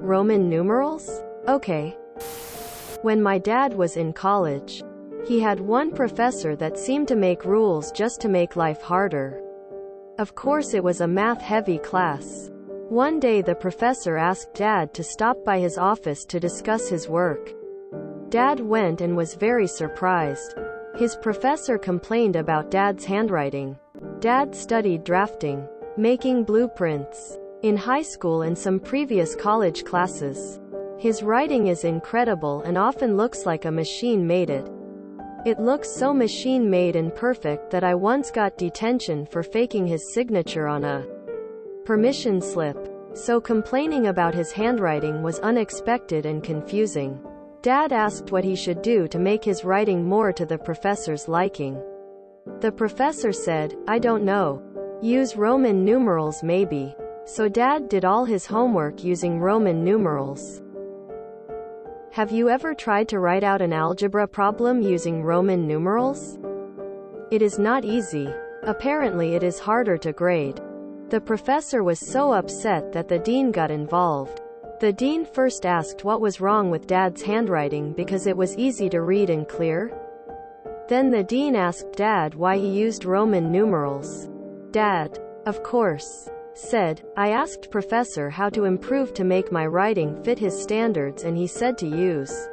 Roman numerals? Okay. When my dad was in college, he had one professor that seemed to make rules just to make life harder. Of course it was a math-heavy class. One day the professor asked Dad to stop by his office to discuss his work. Dad went and was very surprised. His professor complained about Dad's handwriting. Dad studied drafting, making blueprints, in high school and some previous college classes. His writing is incredible and often looks like a machine made it. It looks so machine-made and perfect that I once got detention for faking his signature on a permission slip. So complaining about his handwriting was unexpected and confusing. Dad asked what he should do to make his writing more to the professor's liking. The professor said, "I don't know. Use Roman numerals maybe." So Dad did all his homework using Roman numerals. Have you ever tried to write out an algebra problem using Roman numerals? It is not easy. Apparently it is harder to grade. The professor was so upset that the dean got involved. The dean first asked what was wrong with Dad's handwriting because it was easy to read and clear. Then the dean asked Dad why he used Roman numerals. Dad, of course, said, "I asked Professor how to improve to make my writing fit his standards and he said to use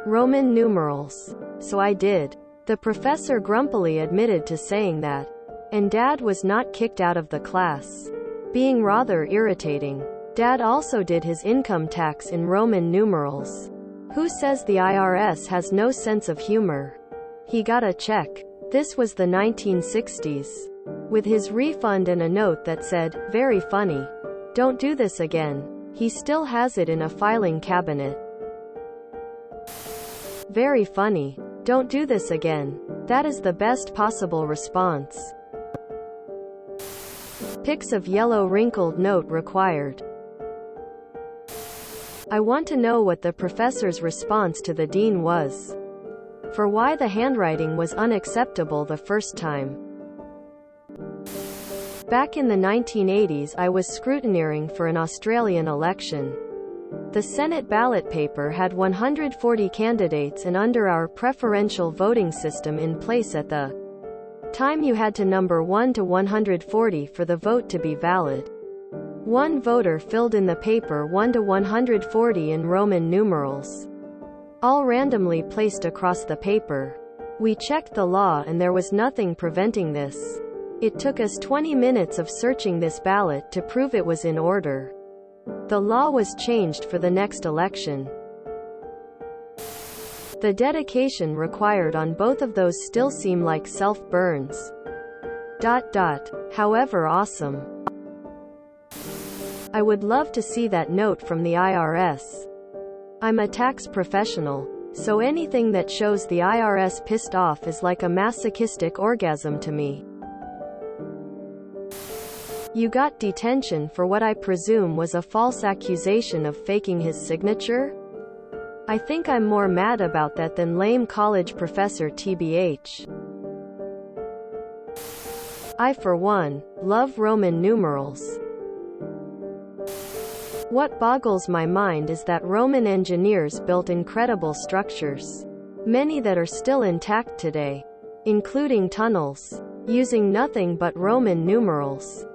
Roman numerals. So I did." The professor grumpily admitted to saying that. And Dad was not kicked out of the class. Being rather irritating. Dad also did his income tax in Roman numerals. Who says the IRS has no sense of humor? He got a check. This was the 1960s. With his refund and a note that said, "Very funny. Don't do this again." He still has it in a filing cabinet. Very funny. Don't do this again. That is the best possible response. Pics of yellow wrinkled note required. I want to know what the professor's response to the dean was. For why the handwriting was unacceptable the first time. Back in the 1980s I was scrutineering for an Australian election. The Senate ballot paper had 140 candidates and under our preferential voting system in place at the time you had to number 1 to 140 for the vote to be valid. One voter filled in the paper 1 to 140 in Roman numerals, all randomly placed across the paper. We checked the law and there was nothing preventing this. It took us 20 minutes of searching this ballot to prove it was in order. The law was changed for the next election. The dedication required on both of those still seem like self-burns. However awesome. I would love to see that note from the IRS. I'm a tax professional, so anything that shows the IRS pissed off is like a masochistic orgasm to me. You got detention for what I presume was a false accusation of faking his signature? I think I'm more mad about that than lame college professor TBH. I, for one, love Roman numerals. What boggles my mind is that Roman engineers built incredible structures, many that are still intact today, including tunnels, using nothing but Roman numerals.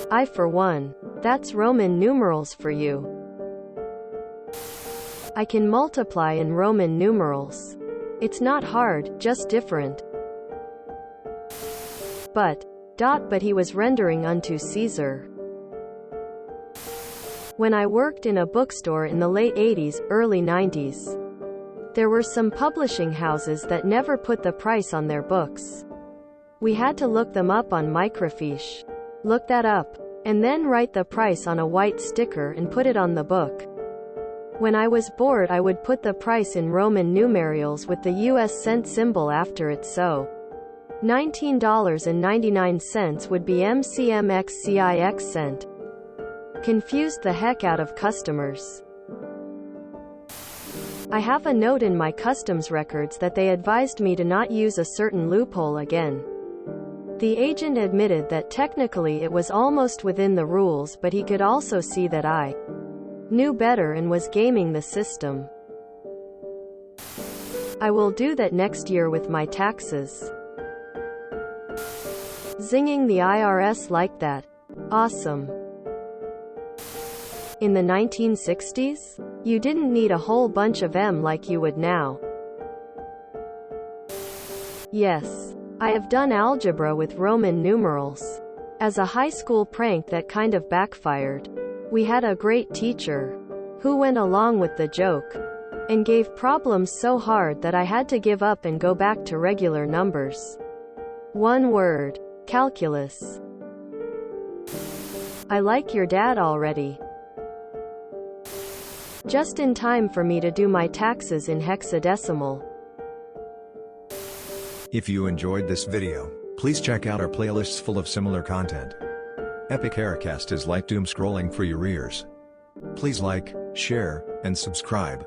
I, for one, that's Roman numerals for you. I can multiply in Roman numerals. It's not hard, just different. But he was rendering unto Caesar. When I worked in a bookstore in the late 80s, early 90s, there were some publishing houses that never put the price on their books. We had to look them up on microfiche. Look that up, and then write the price on a white sticker and put it on the book. When I was bored I would put the price in Roman numerals with the US cent symbol after it, so $19.99 would be MCMXCIX cent. Confused the heck out of customers. I have a note in my customs records that they advised me to not use a certain loophole again. The agent admitted that technically it was almost within the rules, but he could also see that I knew better and was gaming the system. I will do that next year with my taxes. Zinging the IRS like that. Awesome. In the 1960s? You didn't need a whole bunch of M like you would now. Yes. I have done algebra with Roman numerals. As a high school prank that kind of backfired. We had a great teacher who went along with the joke and gave problems so hard that I had to give up and go back to regular numbers. One word. Calculus. I like your dad already. Just in time for me to do my taxes in hexadecimal. If you enjoyed this video, please check out our playlists full of similar content. Epic Haircast is like doom scrolling for your ears. Please like, share, and subscribe.